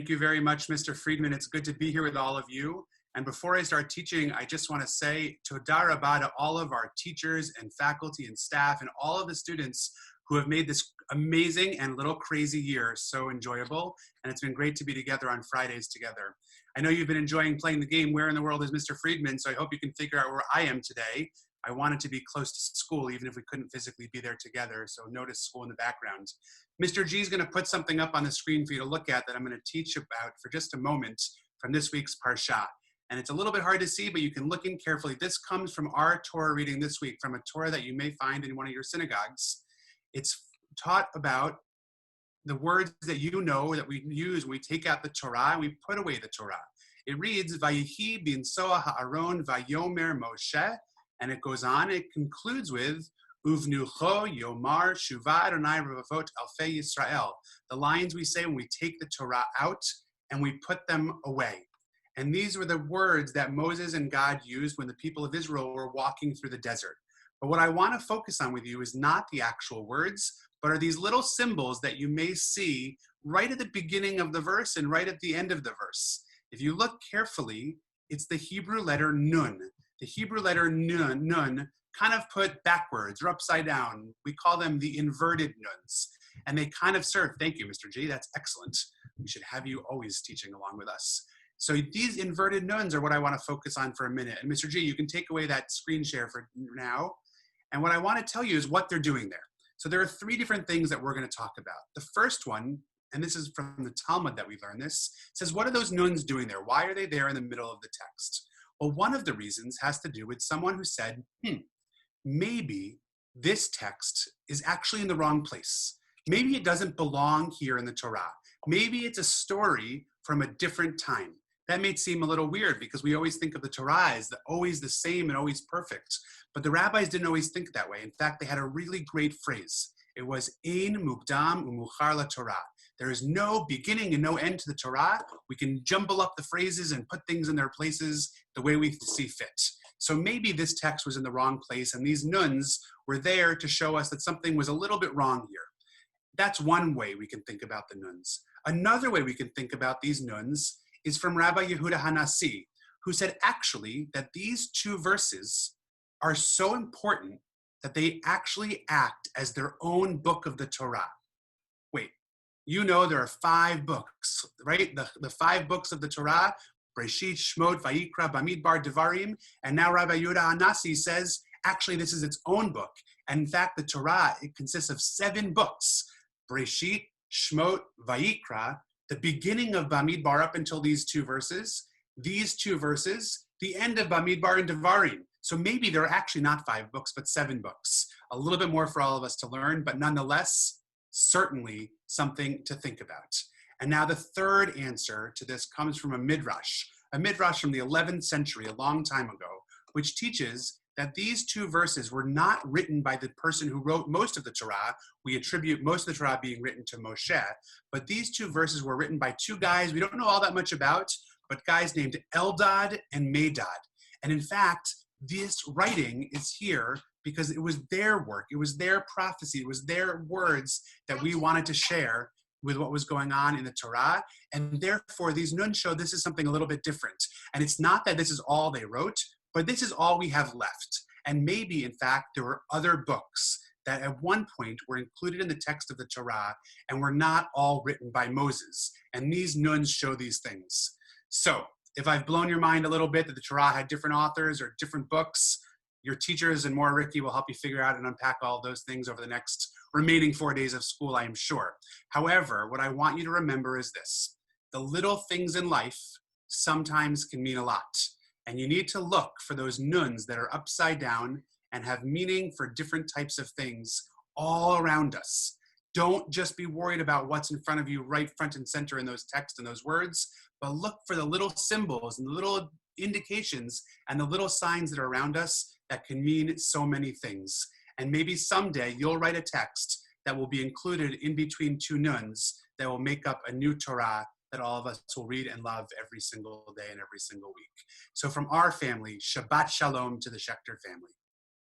Thank you very much, Mr. Friedman. It's good to be here with all of you. And before I start teaching, I just want to say toda rabba to all of our teachers and faculty and staff and all of the students who have made this amazing and little crazy year so enjoyable. And it's been great to be together on Fridays together. I know you've been enjoying playing the game, Where in the World is Mr. Friedman? So I hope you can figure out where I am today. I wanted to be close to school, even if we couldn't physically be there together. So notice school in the background. Mr. G is going to put something up on the screen for you to look at that I'm going to teach about for just a moment from this week's Parashat. And it's a little bit hard to see, but you can look in carefully. This comes from our Torah reading this week, from a Torah that you may find in one of your synagogues. It's taught about the words that you know that we use when we take out the Torah and we put away the Torah. It reads, Va-yehi, binsoa, ha-aron, va-yomer, Moshe. And it goes on, it concludes with, Uvnucho, Yomar, Shuva Adonai Revavot Alfei Yisrael. The lines we say when we take the Torah out and we put them away. And these were the words that Moses and God used when the people of Israel were walking through the desert. But what I want to focus on with you is not the actual words, but are these little symbols that you may see right at the beginning of the verse and right at the end of the verse. If you look carefully, it's the Hebrew letter Nun. The Hebrew letter nun kind of put backwards or upside down. We call them the inverted nuns. And they kind of serve, thank you, Mr. G, that's excellent. We should have you always teaching along with us. So these inverted nuns are what I want to focus on for a minute. And Mr. G, you can take away that screen share for now. And what I want to tell you is what they're doing there. So there are three different things that we're going to talk about. The first one, and this is from the Talmud that we learned this, says, what are those nuns doing there? Why are they there in the middle of the text? Well, one of the reasons has to do with someone who said, maybe this text is actually in the wrong place. Maybe it doesn't belong here in the Torah. Maybe it's a story from a different time. That may seem a little weird because we always think of the Torah as always the same and always perfect. But the rabbis didn't always think that way. In fact, they had a really great phrase. It was Ein mukdam umuchar la-Torah. There is no beginning and no end to the Torah. We can jumble up the phrases and put things in their places the way we see fit. So maybe this text was in the wrong place and these nuns were there to show us that something was a little bit wrong here. That's one way we can think about the nuns. Another way we can think about these nuns is from Rabbi Yehuda Hanasi, who said actually that these two verses are so important that they actually act as their own book of the Torah. Wait, you know there are 5 books, right? The 5 books of the Torah, Bereshit, Shmot, Vayikra, Bamidbar, Devarim, and now Rabbi Yehuda Hanasi says, actually this is its own book. And in fact, the Torah, it consists of 7 books, Bereshit, Shmot, Vayikra, the beginning of Bamidbar up until these 2 verses, the end of Bamidbar and Devarim. So maybe there are actually not 5 books, but 7 books. A little bit more for all of us to learn, but nonetheless, certainly something to think about. And now the third answer to this comes from a midrash from the 11th century, a long time ago, which teaches that these 2 verses were not written by the person who wrote most of the Torah. We attribute most of the Torah being written to Moshe, but these 2 verses were written by 2 guys we don't know all that much about, but guys named Eldad and Medad. And in fact, this writing is here because it was their work, it was their prophecy, it was their words that we wanted to share with what was going on in the Torah. And therefore, these nuns show this is something a little bit different. And it's not that this is all they wrote, but this is all we have left. And maybe, in fact, there were other books that at one point were included in the text of the Torah and were not all written by Moses. And these nuns show these things. So, if I've blown your mind a little bit that the Torah had different authors or different books, your teachers and more Ricky will help you figure out and unpack all those things over the next remaining 4 days of school, I am sure. However, what I want you to remember is this. The little things in life sometimes can mean a lot. And you need to look for those nuns that are upside down and have meaning for different types of things all around us. Don't just be worried about what's in front of you right front and center in those texts and those words, but look for the little symbols and the little indications and the little signs that are around us that can mean so many things. And maybe someday you'll write a text that will be included in between 2 nuns that will make up a new Torah that all of us will read and love every single day and every single week. So from our family, Shabbat Shalom to the Schechter family.